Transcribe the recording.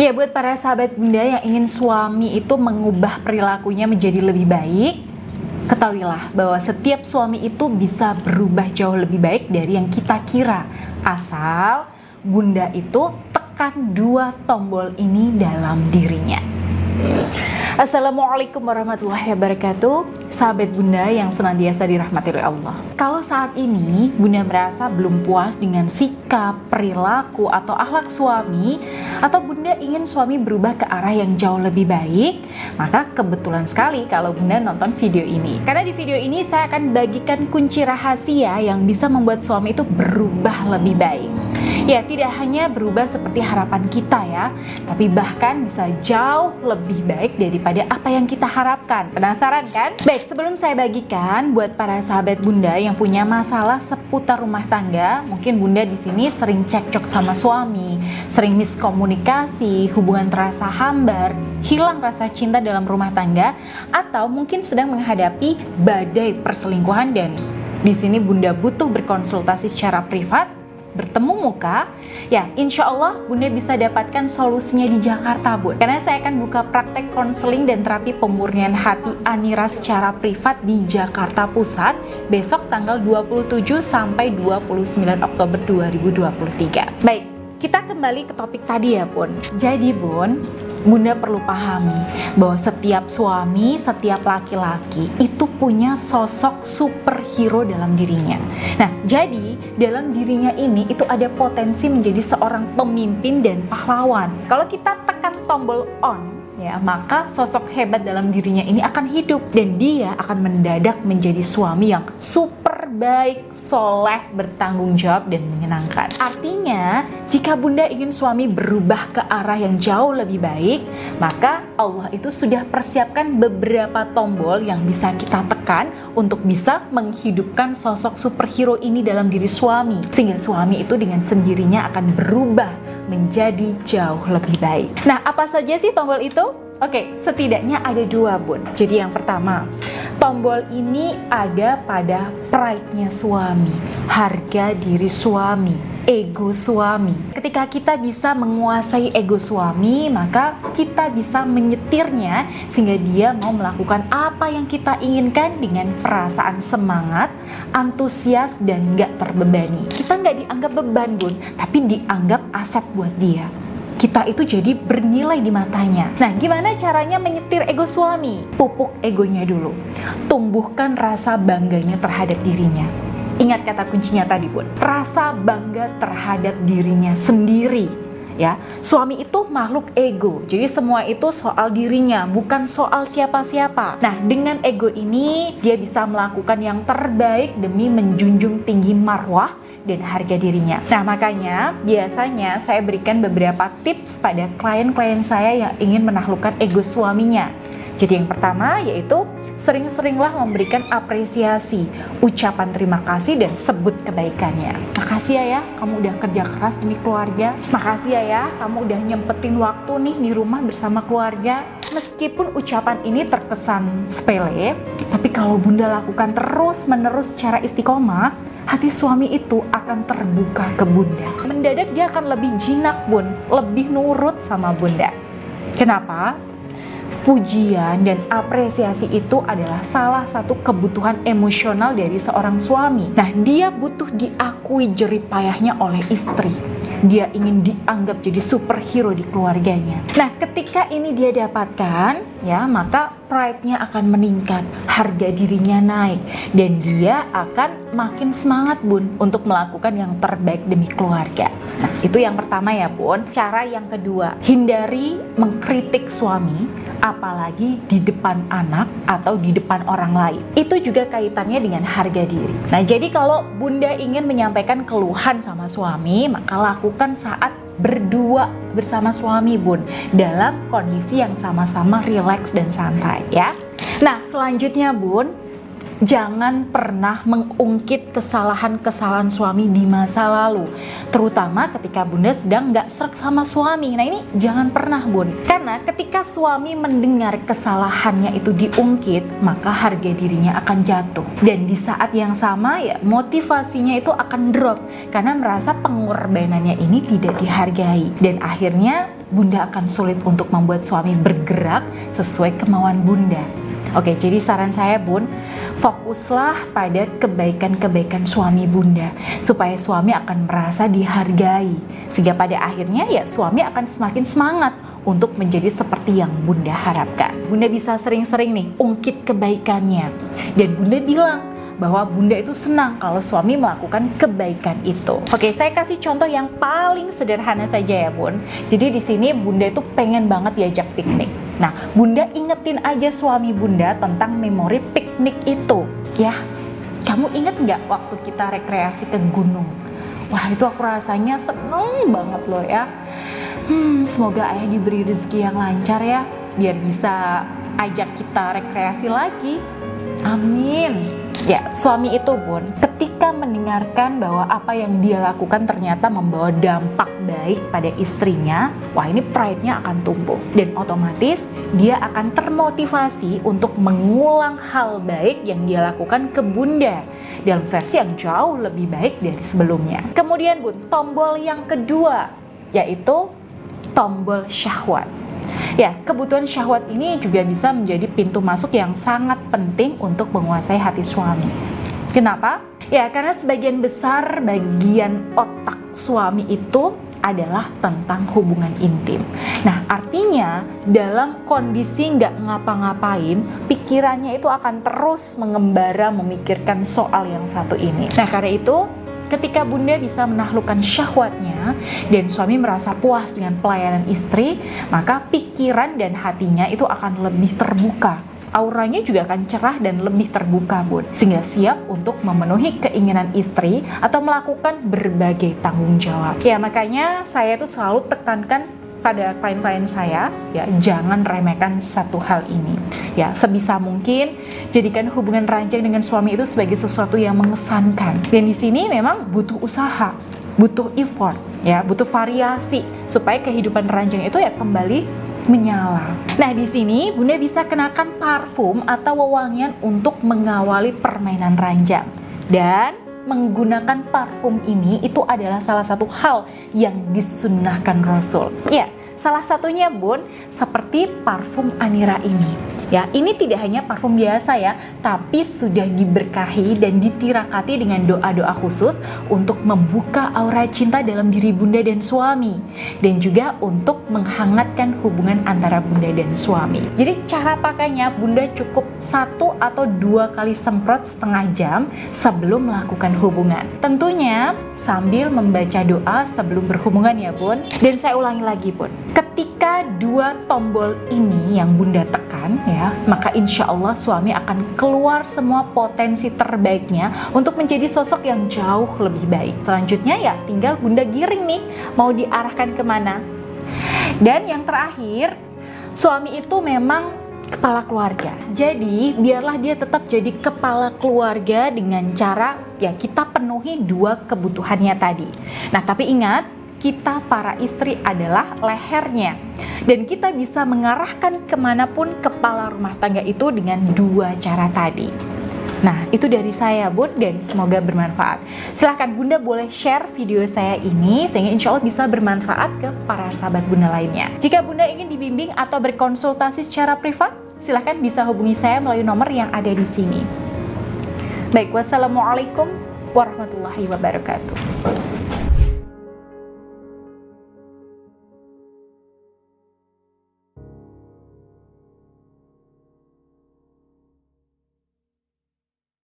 Ya, buat para sahabat bunda yang ingin suami itu mengubah perilakunya menjadi lebih baik, ketahuilah bahwa setiap suami itu bisa berubah jauh lebih baik dari yang kita kira. Asal bunda itu tekan dua tombol ini dalam dirinya. Assalamualaikum warahmatullahi wabarakatuh. Sahabat bunda yang senantiasa dirahmati oleh Allah. Kalau saat ini bunda merasa belum puas dengan sikap, perilaku, atau akhlak suami, atau bunda ingin suami berubah ke arah yang jauh lebih baik, maka kebetulan sekali kalau bunda nonton video ini. Karena di video ini saya akan bagikan kunci rahasia yang bisa membuat suami itu berubah lebih baik. Ya, tidak hanya berubah seperti harapan kita ya, tapi bahkan bisa jauh lebih baik daripada apa yang kita harapkan. Penasaran kan? Baik, sebelum saya bagikan buat para sahabat bunda yang punya masalah seputar rumah tangga, mungkin bunda di sini sering cekcok sama suami, sering miskomunikasi, hubungan terasa hambar, hilang rasa cinta dalam rumah tangga, atau mungkin sedang menghadapi badai perselingkuhan dan di sini bunda butuh berkonsultasi secara privat, bertemu muka, ya insya Allah bunda bisa dapatkan solusinya di Jakarta bun. Karena saya akan buka praktek konseling dan terapi pemurnian hati Anira secara privat di Jakarta Pusat besok tanggal 27 sampai 29 Oktober 2023. Baik, kita kembali ke topik tadi ya bun. Jadi bun, bunda perlu pahami bahwa setiap suami, setiap laki-laki itu punya sosok superhero dalam dirinya. Nah, jadi dalam dirinya ini itu ada potensi menjadi seorang pemimpin dan pahlawan. Kalau kita tekan tombol on, ya, maka sosok hebat dalam dirinya ini akan hidup dan dia akan mendadak menjadi suami yang super baik, soleh, bertanggung jawab dan menyenangkan. Artinya, jika bunda ingin suami berubah ke arah yang jauh lebih baik, maka Allah itu sudah persiapkan beberapa tombol yang bisa kita tekan untuk bisa menghidupkan sosok superhero ini dalam diri suami, sehingga suami itu dengan sendirinya akan berubah menjadi jauh lebih baik. Nah, apa saja sih tombol itu? Oke, setidaknya ada dua bun. Jadi yang pertama, tombol ini ada pada pride-nya suami, harga diri suami, ego suami. Ketika kita bisa menguasai ego suami, maka kita bisa menyetirnya sehingga dia mau melakukan apa yang kita inginkan dengan perasaan semangat, antusias, dan gak terbebani. Kita gak dianggap beban bun, tapi dianggap aset buat dia. Kita itu jadi bernilai di matanya. Nah, gimana caranya menyetir ego suami? Pupuk egonya dulu. Tumbuhkan rasa bangganya terhadap dirinya. Ingat kata kuncinya tadi bun, rasa bangga terhadap dirinya sendiri. Ya, suami itu makhluk ego. Jadi semua itu soal dirinya, bukan soal siapa-siapa. Nah, dengan ego ini dia bisa melakukan yang terbaik demi menjunjung tinggi marwah dan harga dirinya. Nah, makanya biasanya saya berikan beberapa tips pada klien-klien saya yang ingin menaklukkan ego suaminya. Jadi yang pertama yaitu sering-seringlah memberikan apresiasi, ucapan terima kasih dan sebut kebaikannya. Makasih ya, kamu udah kerja keras demi keluarga. Makasih ya, kamu udah nyempetin waktu nih di rumah bersama keluarga. Meskipun ucapan ini terkesan sepele, tapi kalau bunda lakukan terus-menerus secara istiqomah, hati suami itu akan terbuka ke bunda. Mendadak dia akan lebih jinak bun, lebih nurut sama bunda. Kenapa? Pujian dan apresiasi itu adalah salah satu kebutuhan emosional dari seorang suami. Nah, dia butuh diakui jerih payahnya oleh istri. Dia ingin dianggap jadi superhero di keluarganya. Nah, ketika ini dia dapatkan, ya, maka pride-nya akan meningkat, harga dirinya naik, dan dia akan makin semangat bun untuk melakukan yang terbaik demi keluarga. Nah, itu yang pertama ya bun. Cara yang kedua, hindari mengkritik suami, apalagi di depan anak atau di depan orang lain. Itu juga kaitannya dengan harga diri. Nah, jadi kalau bunda ingin menyampaikan keluhan sama suami, maka lakukan saat berdua bersama suami bun, dalam kondisi yang sama-sama rileks dan santai ya. Nah, selanjutnya bun, Jangan pernah mengungkit kesalahan-kesalahan suami di masa lalu, terutama ketika bunda sedang nggak sreg sama suami. Nah ini jangan pernah bun, karena ketika suami mendengar kesalahannya itu diungkit, maka harga dirinya akan jatuh. Dan di saat yang sama ya motivasinya itu akan drop, karena merasa pengorbanannya ini tidak dihargai. Dan akhirnya bunda akan sulit untuk membuat suami bergerak sesuai kemauan bunda. Oke, jadi saran saya bun, fokuslah pada kebaikan-kebaikan suami bunda, supaya suami akan merasa dihargai, sehingga pada akhirnya ya suami akan semakin semangat untuk menjadi seperti yang bunda harapkan. Bunda bisa sering-sering nih ungkit kebaikannya, dan bunda bilang bahwa bunda itu senang kalau suami melakukan kebaikan itu. Oke, saya kasih contoh yang paling sederhana saja ya bun. Jadi di sini bunda itu pengen banget diajak piknik. Nah, bunda ingetin aja suami bunda tentang memori piknik itu. Ya, kamu inget nggak waktu kita rekreasi ke gunung? Wah, itu aku rasanya seneng banget loh ya. Semoga ayah diberi rezeki yang lancar ya, biar bisa ajak kita rekreasi lagi. Amin. Ya, suami itu bun, ketika mendengarkan bahwa apa yang dia lakukan ternyata membawa dampak baik pada istrinya, wah ini pride-nya akan tumbuh. Dan otomatis dia akan termotivasi untuk mengulang hal baik yang dia lakukan ke bunda dalam versi yang jauh lebih baik dari sebelumnya. Kemudian bun, tombol yang kedua, yaitu tombol syahwat. Ya, kebutuhan syahwat ini juga bisa menjadi pintu masuk yang sangat penting untuk menguasai hati suami. Kenapa? Ya, karena sebagian besar bagian otak suami itu adalah tentang hubungan intim. Nah, artinya dalam kondisi nggak ngapa-ngapain, pikirannya itu akan terus mengembara memikirkan soal yang satu ini. Nah, karena itu ketika bunda bisa menaklukkan syahwatnya dan suami merasa puas dengan pelayanan istri, maka pikiran dan hatinya itu akan lebih terbuka. Auranya juga akan cerah dan lebih terbuka bun, sehingga siap untuk memenuhi keinginan istri atau melakukan berbagai tanggung jawab. Ya, makanya saya tuh selalu tekankan pada klien-klien saya, ya jangan remehkan satu hal ini. Ya, sebisa mungkin jadikan hubungan ranjang dengan suami itu sebagai sesuatu yang mengesankan. Dan di sini memang butuh usaha, butuh effort, ya, butuh variasi supaya kehidupan ranjang itu ya kembali menyala. Nah, di sini bunda bisa kenakan parfum atau wewangian untuk mengawali permainan ranjang. Dan menggunakan parfum ini itu adalah salah satu hal yang disunnahkan Rasul. Ya, salah satunya bun, seperti parfum Anira ini. Ya, ini tidak hanya parfum biasa ya, tapi sudah diberkahi dan ditirakati dengan doa-doa khusus untuk membuka aura cinta dalam diri bunda dan suami, dan juga untuk menghangatkan hubungan antara bunda dan suami. Jadi cara pakainya bunda cukup 1 atau 2 kali semprot setengah jam sebelum melakukan hubungan. Tentunya sambil membaca doa sebelum berhubungan ya bun. Dan saya ulangi lagi bun, ketika 2 tombol ini yang bunda tekan ya, maka insya Allah suami akan keluar semua potensi terbaiknya untuk menjadi sosok yang jauh lebih baik. Selanjutnya ya tinggal bunda giring nih, mau diarahkan kemana. Dan yang terakhir, suami itu memang kepala keluarga. Jadi biarlah dia tetap jadi kepala keluarga dengan cara ya kita penuhi 2 kebutuhannya tadi. Nah, tapi ingat, kita para istri adalah lehernya, dan kita bisa mengarahkan kemanapun kepala rumah tangga itu dengan 2 cara tadi. Nah, itu dari saya bun, dan semoga bermanfaat. Silahkan bunda boleh share video saya ini sehingga insya Allah bisa bermanfaat ke para sahabat bunda lainnya. Jika bunda ingin dibimbing atau berkonsultasi secara privat, silahkan bisa hubungi saya melalui nomor yang ada di sini. Baik, wassalamualaikum warahmatullahi wabarakatuh.